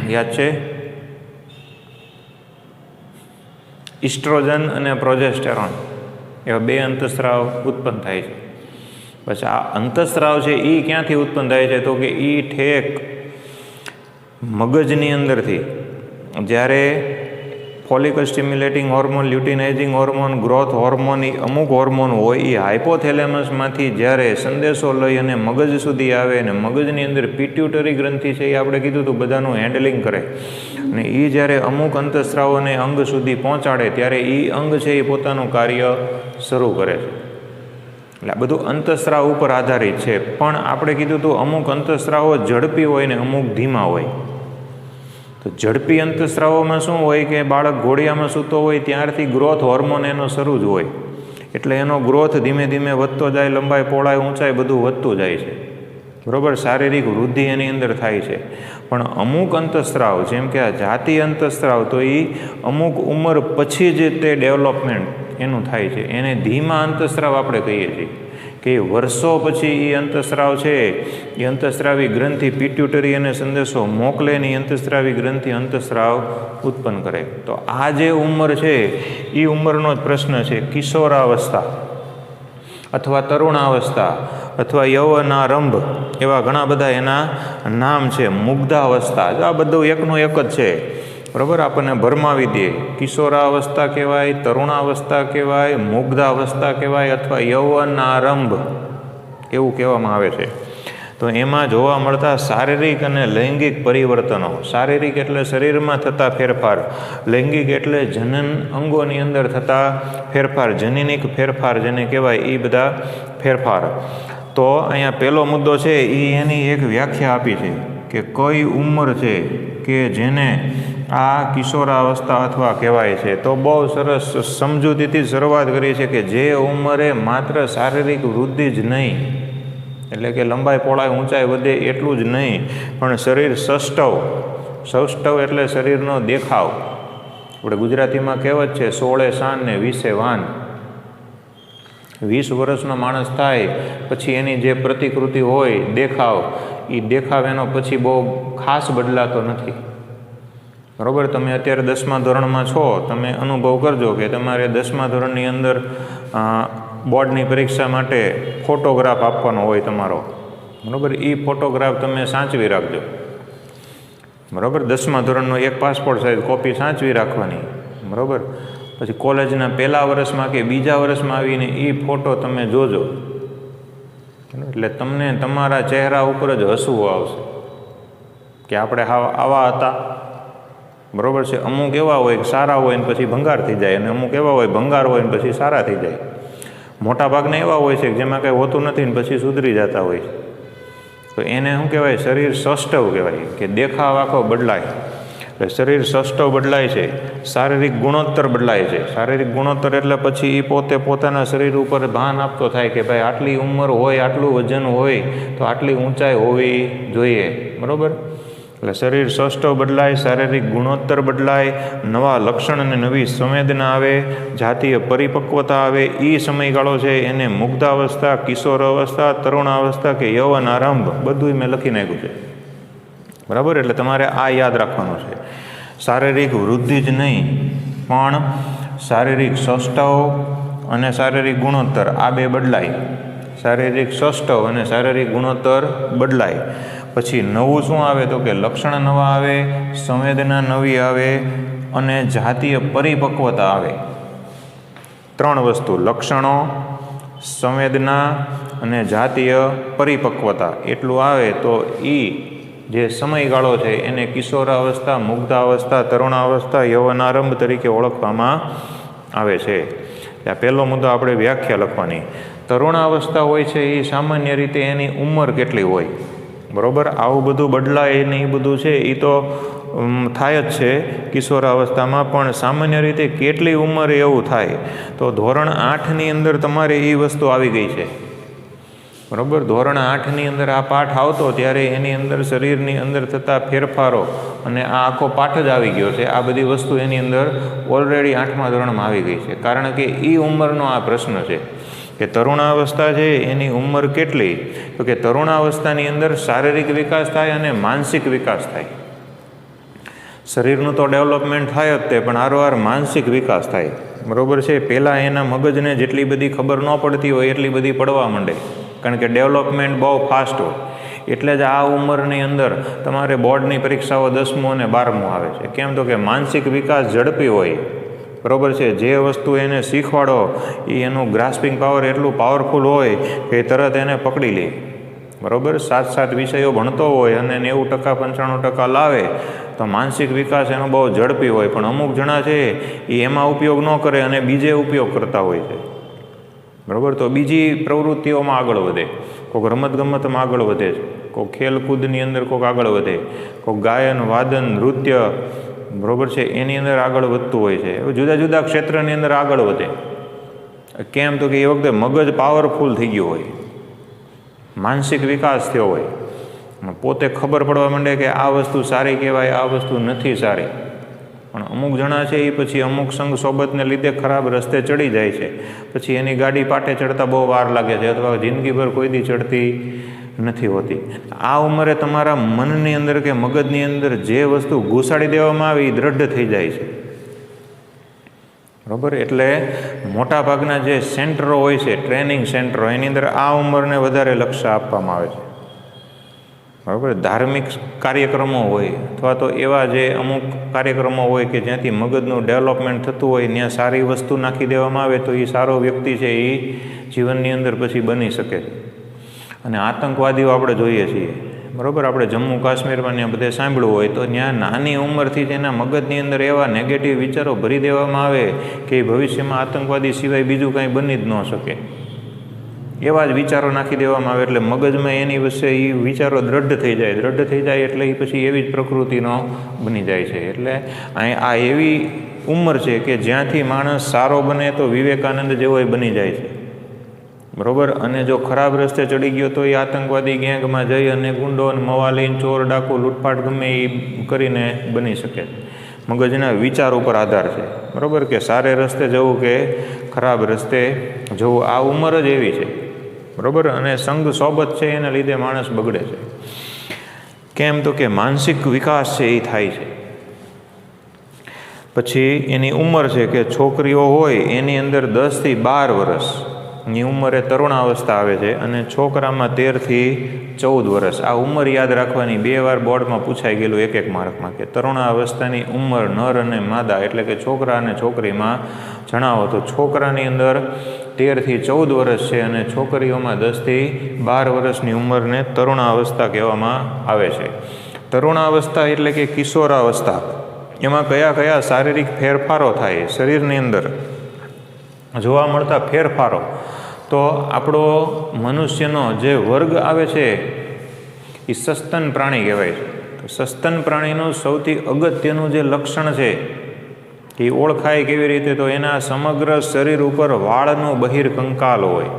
યાદ છે, ઇસ્ટ્રોજન અને પ્રોજેસ્ટેરોન એવા 2 અંતઃસ્રાવ ઉત્પન્ન થાય છે. પછી આ અંતઃસ્રાવ છે એ ક્યાંથી ઉત્પન્ન થાય છે? તો કે એ ઠેક મગજની અંદરથી, જ્યારે follicle stimulating hormone, luteinizing hormone, growth hormone, એ અમુક હોર્મોન હોય, એ હાઇપોથેલેમસમાંથી જ્યારે સંદેશો લઈ અને મગજ સુધી આવે, અને મગજની અંદર પિટ્યુટરી ગ્રંથિ છે, એ આપણે કીધું હતું બધાનું હેન્ડલિંગ કરે, અને એ જ્યારે અમુક અંતઃસ્રાવોને અંગ સુધી પહોંચાડે ત્યારે એ અંગ છે એ પોતાનું કાર્ય શરૂ કરે છે. એટલે આ બધું અંતઃસ્રાવ ઉપર આધારિત છે. પણ આપણે કીધું હતું અમુક અંતઃસ્રાવો ઝડપી હોય ને અમુક ધીમા હોય. તો ઝડપી અંતઃસ્રાવોમાં શું હોય કે બાળક ઘોડિયામાં સૂતો હોય ત્યારથી ગ્રોથ હોર્મોન એનો શરૂ જ હોય, એટલે એનો ગ્રોથ ધીમે ધીમે વધતો જાય, લંબાઈ, પહોળાઈ, ઊંચાઈ બધું વધતું જાય છે. બરાબર, શારીરિક વૃદ્ધિ એની અંદર થાય છે. પણ અમુક અંતઃસ્રાવ, જેમ કે આ જાતીય અંતઃસ્રાવ, તો એ અમુક ઉંમર પછી જ તે ડેવલપમેન્ટ એનું થાય છે. એને ધીમા અંતઃસ્રાવ આપણે કહીએ છીએ કે વર્ષો પછી એ અંતઃસ્રાવ છે, એ અંતઃસ્રાવી ગ્રંથિ પિટ્યુટરી અને સંદેશો મોકલે ને અંતઃસ્રાવી ગ્રંથિ અંતઃસ્રાવ ઉત્પન્ન કરે. તો આ જે ઉંમર છે એ ઉંમરનો જ પ્રશ્ન છે. કિશોરાવસ્થા અથવા તરુણાવસ્થા અથવા યૌવનારંભ, એવા ઘણા બધા એના નામ છે. મુગ્ધાવસ્થા, આ બધું એકનું એક જ છે. બરાબર, આપણને ભરમાવી દે. કિશોરાવસ્થા કહેવાય, તરુણાવસ્થા કહેવાય, મુગ્ધાવસ્થા કહેવાય, અથવા યૌવનારંભ એવું કહેવામાં આવે છે. તો એમાં જોવા મળતા શારીરિક અને લૈંગિક પરિવર્તનો, શારીરિક એટલે શરીરમાં થતા ફેરફાર, લૈંગિક એટલે જનન અંગોની અંદર થતા ફેરફાર, જનનિક ફેરફાર જેને કહેવાય, એ બધા ફેરફાર. તો અહીંયા પહેલો મુદ્દો છે એ એની એક વ્યાખ્યા આપી છે કે કઈ ઉંમર છે કે જેને આ કિશોરાવસ્થા અથવા કહેવાય છે. તો બહુ સરસ સમજૂતીથી શરૂઆત કરી છે કે જે ઉંમરે માત્ર શારીરિક વૃદ્ધિ જ નહીં, એટલે કે લંબાઈ, પહોળાઈ, ઊંચાઈ વધે એટલું જ નહીં, પણ શરીર સૌષ્ઠવ, સૌષ્ઠવ એટલે શરીરનો દેખાવ. આપણે ગુજરાતીમાં કહેવત છે 16 શાન ને 20 વાન. 20 વર્ષનો માણસ થાય પછી એની જે પ્રતિકૃતિ હોય, દેખાવ, એ દેખાવ એનો પછી બહુ ખાસ બદલાતો નથી. બરાબર, તમે અત્યારે 10મા ધોરણમાં છો, તમે અનુભવ કરજો કે તમારે 10મા ધોરણની અંદર બોર્ડની પરીક્ષા માટે ફોટોગ્રાફ આપવાનો હોય તમારો. બરાબર, એ ફોટોગ્રાફ તમે સાચવી રાખજો. બરાબર, 10મા ધોરણનો એક પાસપોર્ટ સાઇઝ કોપી સાચવી રાખવાની. બરાબર, પછી કોલેજના પહેલા વર્ષમાં કે બીજા વર્ષમાં આવીને એ ફોટો તમે જોજો, એટલે તમને તમારા ચહેરા ઉપર જ હસવું આવશે કે આપણે આવા હતા. બરાબર છે. અમુક એવા હોય કે સારા હોય ને પછી ભંગાર થઈ જાય, અને અમુક એવા હોય ભંગાર હોય ને પછી સારા થઈ જાય. મોટા ભાગના એવા હોય છે કે જેમાં કંઈ હોતું નથી ને પછી સુધરી જતા હોય છે. તો એને શું કહેવાય? શરીર સષ્ટવ કહેવાય, કે દેખાવ આખો બદલાય. એટલે શરીર સષ્ટવ બદલાય છે, શારીરિક ગુણોત્તર બદલાય છે. શારીરિક ગુણોત્તર એટલે પછી એ પોતે પોતાના શરીર ઉપર ભાન આપતો થાય કે ભાઈ આટલી ઉંમર હોય, આટલું વજન હોય તો આટલી ઊંચાઈ હોવી જોઈએ, બરાબર. એટલે શરીર સષ્ટવ બદલાય, શારીરિક ગુણોત્તર બદલાય, નવા લક્ષણ અને નવી સંવેદના આવે, જાતીય પરિપક્વતા આવે. એ સમયગાળો છે એને મુગ્ધાવસ્થા, કિશોર અવસ્થા, તરુણાવસ્થા કે યૌવન આરંભ બધું મેં લખી નાખ્યું છે, બરાબર. એટલે તમારે આ યાદ રાખવાનું છે. શારીરિક વૃદ્ધિ જ નહીં પણ શારીરિક સષ્ટવ અને શારીરિક ગુણોત્તર આ બે બદલાય. શારીરિક સષ્ટવ અને શારીરિક ગુણોત્તર બદલાય. પછી નવું શું આવે તો કે લક્ષણ નવા આવે, સંવેદના નવી આવે અને જાતીય પરિપક્વતા આવે. 3 વસ્તુ: લક્ષણો, સંવેદના અને જાતીય પરિપક્વતા. એટલું આવે તો એ જે સમયગાળો છે એને કિશોરાવસ્થા, મુગ્ધાવસ્થા, તરુણાવસ્થા, યૌવનારંભ તરીકે ઓળખવામાં આવે છે. આ પહેલો મુદ્દો આપણે વ્યાખ્યા લખવાની. તરુણાવસ્થા હોય છે એ સામાન્ય રીતે એની ઉંમર કેટલી હોય, બરાબર. આવું બધું બદલાય ને એ બધું છે એ તો થાય જ છે કિશોરાવસ્થામાં, પણ સામાન્ય રીતે કેટલી ઉંમરે એવું થાય તો ધોરણ 8ની અંદર તમારે એ વસ્તુ આવી ગઈ છે, બરાબર. ધોરણ 8ની અંદર આ પાઠ આવતો ત્યારે એની અંદર શરીરની અંદર થતા ફેરફારો અને આ આખો પાઠ જ આવી ગયો છે. આ બધી વસ્તુ એની અંદર ઓલરેડી 8મા ધોરણમાં આવી ગઈ છે, કારણ કે એ ઉંમરનો આ પ્રશ્ન છે કે તરુણાવસ્થા છે એની ઉંમર કેટલી. તો કે તરુણાવસ્થાની અંદર શારીરિક વિકાસ થાય અને માનસિક વિકાસ થાય. શરીરનું તો ડેવલપમેન્ટ થાય જ તે, પણ હારોહાર માનસિક વિકાસ થાય, બરાબર છે. પહેલાં એના મગજને જેટલી બધી ખબર ન પડતી હોય એટલી બધી પડવા માંડે, કારણ કે ડેવલપમેન્ટ બહુ ફાસ્ટ હોય. એટલે જ આ ઉંમરની અંદર તમારે બોર્ડની પરીક્ષાઓ 10મું અને 12મું આવે છે. કેમ તો કે માનસિક વિકાસ ઝડપી હોય, બરાબર છે. જે વસ્તુ એને શીખવાડો એ એનું ગ્રાસ્પિંગ પાવર એટલું પાવરફુલ હોય કે તરત એને પકડી લે, બરાબર. 7 વિષયો ભણતો હોય અને 90% 95% લાવે તો માનસિક વિકાસ એનો બહુ ઝડપી હોય. પણ અમુક જણા છે એ એમાં ઉપયોગ ન કરે અને બીજે ઉપયોગ કરતા હોય છે, બરાબર. તો બીજી પ્રવૃત્તિઓમાં આગળ વધે, કોઈક રમતગમતમાં આગળ વધે છે, કોઈક ખેલકૂદની અંદર કોઈક આગળ વધે, કોઈક ગાયન, વાદન, નૃત્ય, બરાબર છે, એની અંદર આગળ વધતું હોય છે. જુદા જુદા ક્ષેત્રની અંદર આગળ વધે. કેમ તો કે એ વખતે મગજ પાવરફુલ થઈ ગયું હોય, માનસિક વિકાસ થયો હોય, પોતે ખબર પડવા માંડે કે આ વસ્તુ સારી કહેવાય, આ વસ્તુ નથી સારી. પણ અમુક જણા છે એ પછી અમુક સંગ સોબતને લીધે ખરાબ રસ્તે ચડી જાય છે, પછી એની ગાડી પાટે ચડતા બહુ વાર લાગે છે, અથવા જિંદગીભર કોઈ દી ચડતી નથી હોતી. આ ઉંમરે તમારા મનની અંદર કે મગજની અંદર જે વસ્તુ ઘૂસાડી દેવામાં આવે એ દ્રઢ થઈ જાય છે, બરાબર. એટલે મોટા ભાગના જે સેન્ટરો હોય છે, ટ્રેનિંગ સેન્ટરો, એની અંદર આ ઉંમરને વધારે લક્ષ્ય આપવામાં આવે છે, બરાબર. ધાર્મિક કાર્યક્રમો હોય અથવા તો એવા જે અમુક કાર્યક્રમો હોય કે જ્યાંથી મગજનું ડેવલપમેન્ટ થતું હોય, ત્યાં સારી વસ્તુ નાખી દેવામાં આવે તો એ સારો વ્યક્તિ છે એ જીવનની અંદર પછી બની શકે છે. અને આતંકવાદીઓ આપણે જોઈએ છીએ, બરાબર. આપણે જમ્મુ કાશ્મીરમાં ત્યાં બધે સાંભળ્યું હોય તો ત્યાં નાની ઉંમરથી જ એના મગજની અંદર એવા નેગેટિવ વિચારો ભરી દેવામાં આવે કે એ ભવિષ્યમાં આતંકવાદી સિવાય બીજું કાંઈ બની જ ન શકે, એવા જ વિચારો નાખી દેવામાં આવે. એટલે મગજમાં એની વચ્ચે એ વિચારો દ્રઢ થઈ જાય એટલે એ પછી એવી જ પ્રકૃતિનો બની જાય છે. એટલે આ એવી ઉંમર છે કે જ્યાંથી માણસ સારો બને તો વિવેકાનંદ જેવો બની જાય છે, બરાબર. અને જો ખરાબ રસ્તે ચડી ગયો તો એ આતંકવાદી ગેંગમાં જઈ અને ગુંડો, મવાલીન, ચોર, ડાકુ, લૂંટફાટ ગમે એ કરીને બની શકે. મગજના વિચાર ઉપર આધાર છે, બરાબર, કે સારે રસ્તે જવું કે ખરાબ રસ્તે જવું. આ ઉંમર જ એવી છે, બરાબર. અને સંગ સોબત છે એના લીધે માણસ બગડે છે. કેમ તો કે માનસિક વિકાસ છે એ થાય છે. પછી એની ઉંમર છે કે છોકરીઓ હોય એની અંદર 10 થી 12 વર્ષની ઉંમરે તરુણાવસ્થા આવે છે અને છોકરામાં 13 થી 14 વર્ષ. આ ઉંમર યાદ રાખવાની. 2 વાર બોર્ડમાં પૂછાઈ ગયેલું એક માર્કમાં કે તરુણાવસ્થાની ઉંમર નર અને માદા એટલે કે છોકરા અને છોકરીમાં જણાવો. તો છોકરાની અંદર 13 થી 14 વર્ષ છે અને છોકરીઓમાં 10 થી 12 વર્ષની ઉંમરને તરુણાવસ્થા કહેવામાં આવે છે. તરુણાવસ્થા એટલે કે કિશોરાવસ્થા એમાં કયા કયા શારીરિક ફેરફારો થાય, શરીરની અંદર જોવા મળતા ફેરફારો. તો આપણો મનુષ્યનો જે વર્ગ આવે છે એ સસ્તન પ્રાણી કહેવાય છે. તો સસ્તન પ્રાણીનું સૌથી અગત્યનું જે લક્ષણ છે એ ઓળખાય કેવી રીતે? તો એના સમગ્ર શરીર ઉપર વાળનું બહિર્કંકાલ હોય.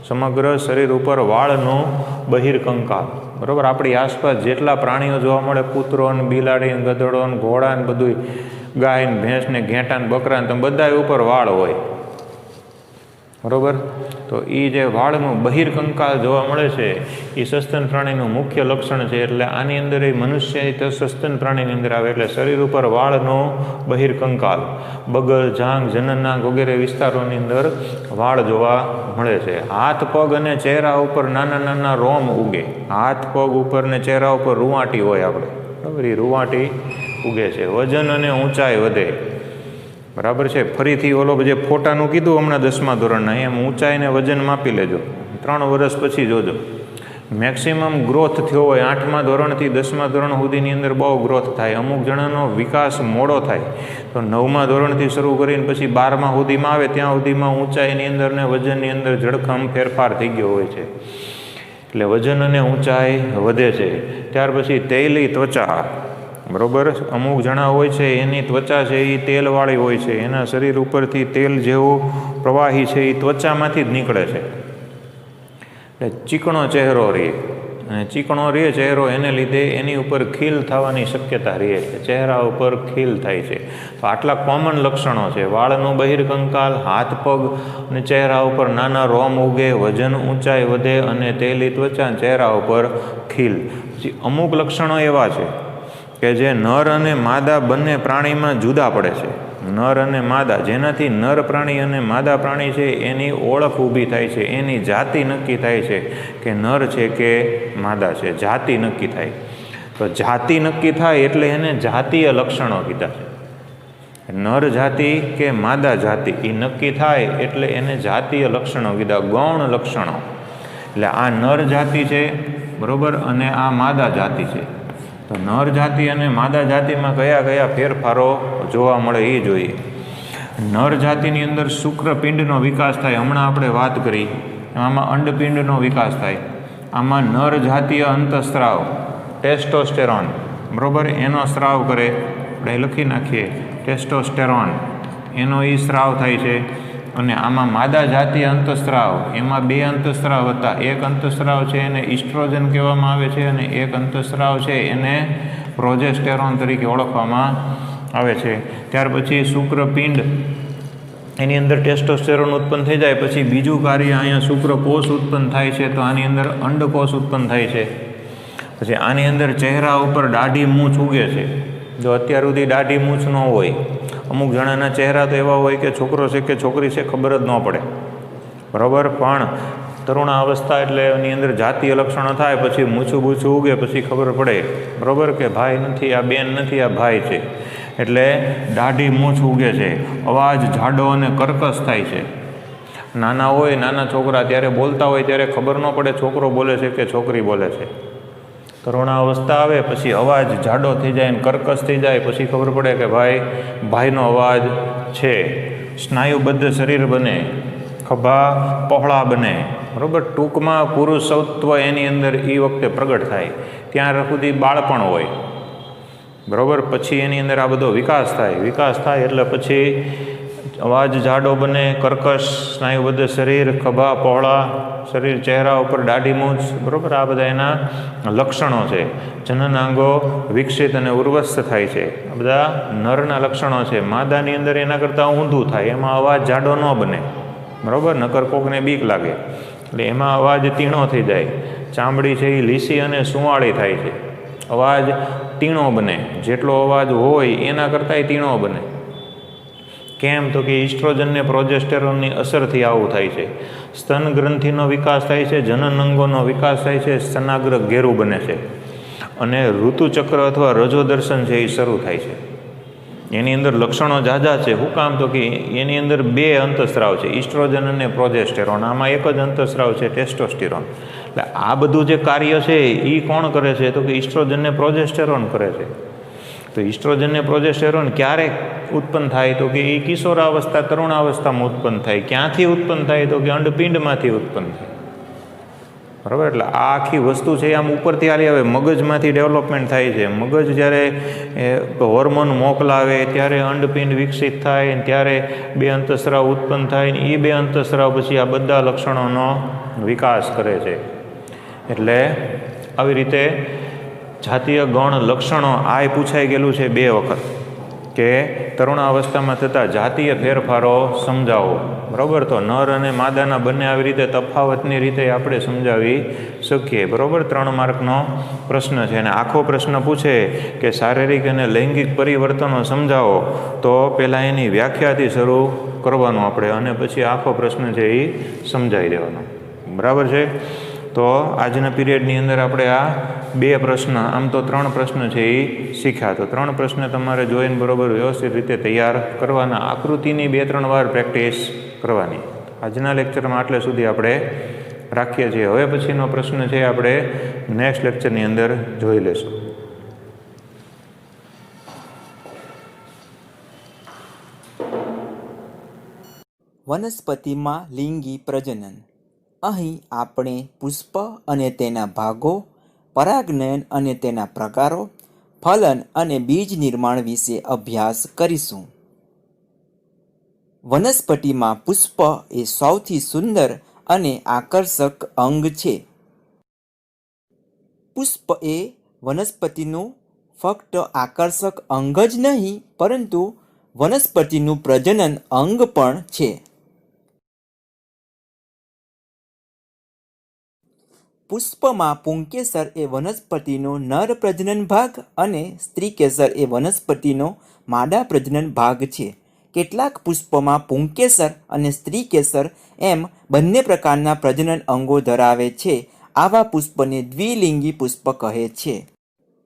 સમગ્ર શરીર ઉપર વાળનું બહિર્કંકાલ. બરાબર. આપણી આસપાસ જેટલા પ્રાણીઓ જોવા મળે, કૂતરો ને બિલાડી ને ગધેડો ને ઘોડા ને બધું, ગાય ને ભેંસ ને ઘેંટા ને બકરા ને, બધા ઉપર વાળ હોય. બરાબર. તો એ જે વાળનું બહિર્કંકાલ જોવા મળે છે એ સસ્તન પ્રાણીનું મુખ્ય લક્ષણ છે. એટલે આની અંદર એ મનુષ્ય તો સસ્તન પ્રાણીની અંદર આવે. એટલે શરીર ઉપર વાળનું બહિર્કંકાલ, બગલ, જાંઘ, જનનાંગ વગેરે વિસ્તારોની અંદર વાળ જોવા મળે છે. હાથ, પગ અને ચહેરા ઉપર નાના નાના રોમ ઉગે. હાથ, પગ ઉપર ને ચહેરા ઉપર રૂંવાટી હોય આપણે. બરાબર. એ રૂંવાટી ઉગે છે. વજન અને ઊંચાઈ વધે. બરાબર છે. ફરીથી ઓલો જે ફોટાનું કીધું હમણાં 10મા ધોરણના, એમ ઊંચાઈને વજન માપી લેજો. 3 વર્ષ પછી જોજો મેક્સિમમ ગ્રોથ થયો હોય. 8મા ધોરણથી 10મા ધોરણ સુધીની અંદર બહુ ગ્રોથ થાય. અમુક જણાનો વિકાસ મોડો થાય તો 9મા ધોરણથી શરૂ કરીને પછી 12મા સુધીમાં આવે ત્યાં સુધીમાં ઊંચાઈની અંદર ને વજનની અંદર જડખમ ફેરફાર થઈ ગયો હોય છે. એટલે વજન અને ઊંચાઈ વધે છે. ત્યાર પછી તૈલી ત્વચા. બરાબર. અમુક જણા હોય છે એની ત્વચા છે એ તેલવાળી હોય છે. એના શરીર ઉપરથી તેલ જેવો પ્રવાહી છે એ ત્વચામાંથી જ નીકળે છે. એટલે ચીકણો ચહેરો રહે. અને ચીકણો રહે ચહેરો એને લીધે એની ઉપર ખીલ થવાની શક્યતા રહે છે. ચહેરા ઉપર ખીલ થાય છે. તો આટલા કોમન લક્ષણો છે. વાળનું બહિર્કંકાલ, હાથ, પગ અને ચહેરા ઉપર નાના રોમ ઉગે, વજન ઊંચાઈ વધે અને તેલી ત્વચા, ચહેરા ઉપર ખીલ. પછી અમુક લક્ષણો એવા છે કે જે નર અને માદા બંને પ્રાણીમાં જુદા પડે છે. નર અને માદા, જેનાથી નર પ્રાણી અને માદા પ્રાણી છે એની ઓળખ ઊભી થાય છે. એની જાતિ નક્કી થાય છે કે નર છે કે માદા છે. જાતિ નક્કી થાય. તો જાતિ નક્કી થાય એટલે એને જાતીય લક્ષણો કીધા છે. નર જાતિ કે માદા જાતિ એ નક્કી થાય એટલે એને જાતીય લક્ષણો કીધા, ગૌણ લક્ષણો. એટલે આ નર જાતિ છે, બરાબર, અને આ માદા જાતિ છે. તો નર જાતિ અને માદા જાતિમાં કયા કયા ફેરફારો જોવા મળે એ જોઈએ. નર જાતિની અંદર શુક્રપિંડનો વિકાસ થાય. હમણાં આપણે વાત કરી. આમાં અંડપિંડનો વિકાસ થાય. આમાં નર જાતીય અંતઃસ્ત્રાવ ટેસ્ટોસ્ટેરોન, બરાબર, એનો સ્ત્રાવ કરે. આપણે લખી નાખીએ ટેસ્ટોસ્ટેરોન, એનો એ સ્ત્રાવ થાય છે. અને આમાં માદા જાતીય અંતઃસ્ત્રાવ, એમાં 2 અંતઃસ્ત્રાવ હતા. એક અંતઃસ્ત્રાવ છે એને ઇસ્ટ્રોજન કહેવામાં આવે છે અને એક અંતઃસ્ત્રાવ છે એને પ્રોજેસ્ટેરોન તરીકે ઓળખવામાં આવે છે. ત્યાર પછી શુક્રપિંડ, એની અંદર ટેસ્ટોસ્ટેરોન ઉત્પન્ન થઈ જાય પછી બીજું કાર્ય અહીંયા શુક્રકોષ ઉત્પન્ન થાય છે. તો આની અંદર અંડકોષ ઉત્પન્ન થાય છે. પછી આની અંદર ચહેરા ઉપર દાઢી મૂછ ઉગે છે. જો અત્યાર સુધી દાઢી મૂછ ન હોય, અમુક જણાના ચહેરા તો એવા હોય કે છોકરો છે કે છોકરી છે ખબર જ ન પડે. બરાબર. પણ તરુણાવસ્થા એટલે એની અંદર જાતીય લક્ષણો થાય, પછી મૂછું બૂછું ઉગે, પછી ખબર પડે, બરાબર, કે ભાઈ નથી, આ બેન નથી, આ ભાઈ છે. એટલે દાઢી મૂછ ઉગે છે. અવાજ જાડો અને કર્કશ થાય છે. નાના હોય, નાના છોકરા ત્યારે બોલતા હોય ત્યારે ખબર ન પડે છોકરો બોલે છે કે છોકરી બોલે છે. તરુણાવસ્થા આવે પછી અવાજ જાડો થઈ જાય અને કર્કશ થઈ જાય, પછી ખબર પડે કે ભાઈનો અવાજ છે. સ્નાયુબદ્ધ શરીર બને, ખભા પહોળા બને, બરાબર. ટૂંકમાં પુરુષત્વ એની અંદર એ વખતે પ્રગટ થાય. ત્યાં સુધી બાળપણ હોય, બરાબર. પછી એની અંદર આ બધો વિકાસ થાય. વિકાસ થાય એટલે પછી અવાજ જાડો બને, કર્કશ, સ્નાયુબદ્ધ શરીર, ખભા પહોળા શરીર, ચહેરા ઉપર દાઢી મૂછ, બરાબર. આ બધા એના લક્ષણો છે. જનનાંગો વિકસિત અને ઉર્વસ્થ થાય છે. આ બધા નરના લક્ષણો છે. માદાની અંદર એના કરતાં ઊંધું થાય. એમાં અવાજ જાડો ન બને, બરાબર, નકર કોકને બીક લાગે. એટલે એમાં અવાજ તીણો થઈ જાય. ચામડી છે એ લીસી અને સુંવાળી થાય છે. અવાજ તીણો બને. જેટલો અવાજ હોય એના કરતાંય તીણો બને. કેમ? તો કે ઇસ્ટ્રોજન ને પ્રોજેસ્ટેરોનની અસરથી આવું થાય છે. સ્તન ગ્રંથિનો વિકાસ થાય છે. જનન અંગોનો વિકાસ થાય છે. સ્તનાગ્ર ઘેરું બને છે. અને ઋતુચક્ર અથવા રજોદર્શન છે એ શરૂ થાય છે. એની અંદર લક્ષણો ઝાઝા છે. શું કામ? તો કે એની અંદર 2 અંતઃસ્રાવ છે, ઇસ્ટ્રોજન અને પ્રોજેસ્ટેરોન. આમાં એક જ અંતઃસ્રાવ છે, ટેસ્ટોસ્ટેરોન. એટલે આ બધું જે કાર્ય છે એ કોણ કરે છે? તો કે ઇસ્ટ્રોજન ને પ્રોજેસ્ટેરોન કરે છે. તો ઇસ્ટ્રોજન ને પ્રોજેસ્ટેરોન ક્યારે ઉત્પન્ન થાય તો કે એ કિશોરાવસ્થા તરુણાવસ્થામાં ઉત્પન્ન થાય. ક્યાંથી ઉત્પન્ન થાય તો કે અંડપિંડમાંથી ઉત્પન્ન થાય. બરાબર, એટલે આ આખી વસ્તુ છે આમ ઉપરથી હાલી આવે, મગજમાંથી ડેવલપમેન્ટ થાય છે. મગજ જ્યારે હોર્મોન મોકલાવે ત્યારે અંડપિંડ વિકસિત થાય, ત્યારે બે અંતઃસ્રાવ ઉત્પન્ન થાય, એ બે અંતઃસ્રાવ પછી આ બધા લક્ષણોનો વિકાસ કરે છે. એટલે આવી રીતે જાતીય ગણ લક્ષણો આ પૂછાઈ ગયેલું છે 2 વખત કે તરુણાવસ્થામાં થતા જાતીય ફેરફારો સમજાવો. બરાબર, તો નર અને માદાના બંને આવી રીતે તફાવતની રીતે આપણે સમજાવી શકીએ. બરાબર, 3 માર્કનો પ્રશ્ન છે. અને આખો પ્રશ્ન પૂછે કે શારીરિક અને લૈંગિક પરિવર્તનો સમજાવો, તો પહેલાં એની વ્યાખ્યાથી શરૂ કરવાનું આપણે, અને પછી આખો પ્રશ્ન છે એ સમજાવી દેવાનો. બરાબર છે. તો આજના પીરિયડની અંદર આપણે આ 2 પ્રશ્ન, આમ તો 3 પ્રશ્ન છે એ શીખ્યા. તો 3 પ્રશ્ન તમારે જોઈને બરાબર વ્યવસ્થિત રીતે તૈયાર કરવાના. આકૃતિની 2-3 વાર પ્રેક્ટિસ કરવાની. આજના લેક્ચરમાં આટલે સુધી આપણે રાખીએ છીએ. હવે પછીનો પ્રશ્ન છે આપણે નેક્સ્ટ લેક્ચરની અંદર જોઈ લેશું. વનસ્પતિમાં લિંગી પ્રજનન. અહીં આપણે પુષ્પ અને તેના ભાગો, પરાગનયન અને તેના પ્રકારો, ફલન અને બીજ નિર્માણ વિશે અભ્યાસ કરીશું. વનસ્પતિમાં પુષ્પ એ સૌથી સુંદર અને આકર્ષક અંગ છે. પુષ્પ એ વનસ્પતિનું ફક્ત આકર્ષક અંગ જ નહીં, પરંતુ વનસ્પતિનું પ્રજનન અંગ પણ છે. પુષ્પમાં પુંકેસર એ વનસ્પતિનો નર પ્રજનન ભાગ અને સ્ત્રીકેસર એ વનસ્પતિનો માદા પ્રજનન ભાગ છે. કેટલાક પુષ્પમાં પુંકેસર અને સ્ત્રીકેસર એમ બંને પ્રકારના પ્રજનન અંગો ધરાવે છે. આવા પુષ્પને દ્વિલિંગી પુષ્પ કહે છે.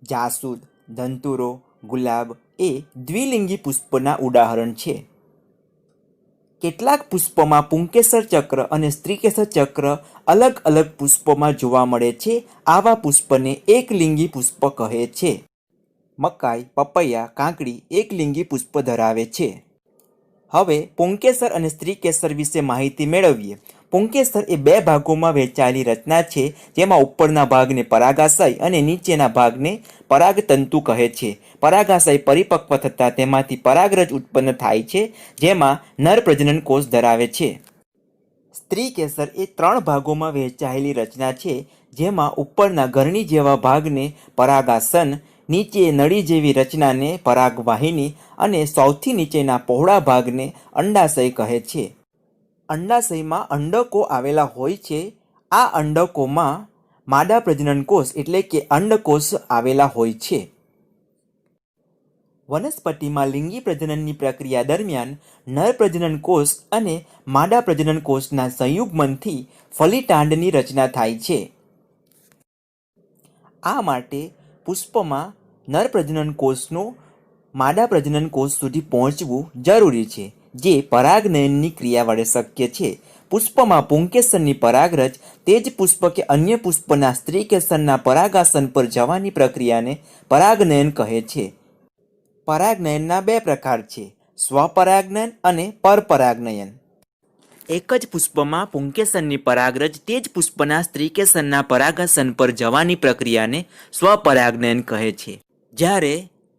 જાસૂદ, ધંતુરો, ગુલાબ એ દ્વિલિંગી પુષ્પના ઉદાહરણ છે. કેટલાક પુષ્પમાં પુંકેસર ચક્ર અને સ્ત્રીકેસર ચક્ર અલગ અલગ પુષ્પોમાં જોવા મળે છે. આવા પુષ્પને એકલિંગી પુષ્પ કહે છે. મકાઈ, પપૈયા, કાકડી એકલિંગી પુષ્પ ધરાવે છે. હવે પુંકેસર અને સ્ત્રીકેસર વિશે માહિતી મેળવીએ. પુંકેસર એ 2 ભાગોમાં વહેંચાયેલી રચના છે, જેમાં ઉપરના ભાગને પરાગાશય અને નીચેના ભાગને પરાગતંતુ કહે છે. પરાગાશય પરિપક્વ થતાં તેમાંથી પરાગરજ ઉત્પન્ન થાય છે, જેમાં નર પ્રજનન કોષ ધરાવે છે. સ્ત્રીકેસર એ 3 ભાગોમાં વહેંચાયેલી રચના છે, જેમાં ઉપરના ગરણી જેવા ભાગને પરાગાસન, નીચે નળી જેવી રચનાને પરાગવાહિની અને સૌથી નીચેના પહોળા ભાગને અંડાશય કહે છે. અંડાશયમાં અંડકો આવેલા હોય છે. આ અંડકોમાં માદા પ્રજનન કોષ એટલે કે અંડકોષ આવેલા હોય છે. વનસ્પતિમાં લિંગી પ્રજનનની પ્રક્રિયા દરમિયાન નર પ્રજનન કોષ અને માદા પ્રજનન કોષના સંયુગ્મનથી ફલિતાંડની રચના થાય છે. આ માટે પુષ્પમાં નર પ્રજનન કોષનું માદા પ્રજનન કોષ સુધી પહોંચવું જરૂરી છે, જે પરાગનયનની ક્રિયા વડે શક્ય છે. પુષ્પમાં પુંકેસરની પરાગરજ તે જ પુષ્પ કે અન્ય પુષ્પના સ્ત્રીકેસરના પરાગાસન પર જવાની પ્રક્રિયાને પરાગનયન કહે છે. પરાગનયનના 2 પ્રકાર છે, સ્વપરાગનયન અને પરપરાગનયન. એક જ પુષ્પમાં પુંકેસરની પરાગરજ તે જ પુષ્પના સ્ત્રીકેસરના પરાગાસન પર જવાની પ્રક્રિયાને સ્વપરાગનયન કહે છે. જ્યારે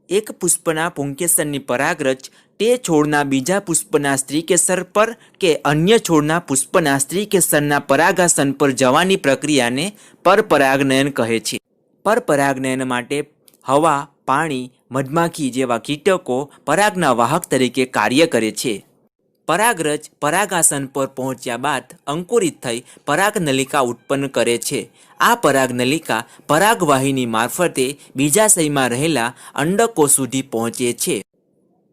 એક પુષ્પના પુંકેસરની પરાગરજ તે છોડના બીજા પુષ્પના સ્ત્રીકેસર પર કે અન્ય છોડના પુષ્પના સ્ત્રીકેસરના પરાગાસન પર જવાની પ્રક્રિયાને પરપરાગનયન કહે છે. પરપરાગનયન માટે હવા, પાણી, મધમાખી જેવા કીટકો પરાગના વાહક તરીકે કાર્ય કરે છે. પરાગરજ પરાગાસન પર પહોંચ્યા બાદ અંકુરિત થઈ પરાગનલિકા ઉત્પન્ન કરે છે. આ પરાગનલિકા પરાગવાહિની મારફતે બીજાશયમાં રહેલા અંડકો સુધી પહોંચે છે.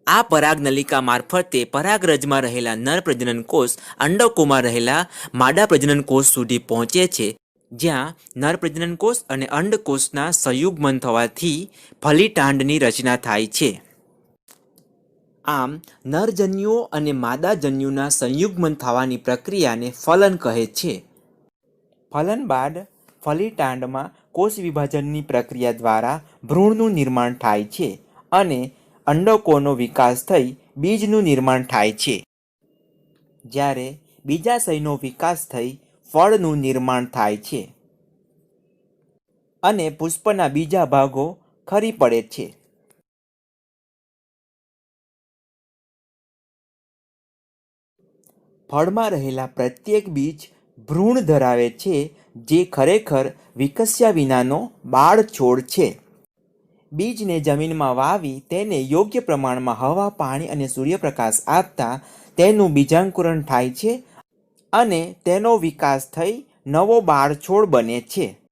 આ પરાગનલિકા મારફતે પરાગરજમાં રહેલા નર પ્રજનન કોષ અંડકોમાં રહેલા માદા પ્રજનન કોષ સુધી પહોંચે છે, જ્યાં નર પ્રજનન કોષ અને અંડકોષના સંયુગ્મન થવાથી ફલિતાંડની રચના થાય છે. આમ નરજન્યુઓ અને માદાજન્યુના સંયુગ્મન થવાની પ્રક્રિયાને ફલન કહે છે. ફલન બાદ ફલિતાંડમાં કોષ વિભાજનની પ્રક્રિયા દ્વારા ભ્રૂણનું નિર્માણ થાય છે. અને અંડકોનો વિકાસ થઈ બીજનું નિર્માણ થાય છે. જ્યારે બીજાશયનો વિકાસ થઈ ફળનું નિર્માણ થાય છે અને પુષ્પના બીજા ભાગો ખરી પડે છે. ફળમાં રહેલા પ્રત્યેક બીજ ભ્રૂણ ધરાવે છે, જે ખરેખર વિકસ્યા વિનાનો બાળ છોડ છે. બીજને જમીનમાં વાવી તેને યોગ્ય પ્રમાણમાં હવા, પાણી અને સૂર્યપ્રકાશ આપતા તેનું બીજાંકુરણ થાય છે અને તેનો વિકાસ થઈ નવો બાળ છોડ બને છે.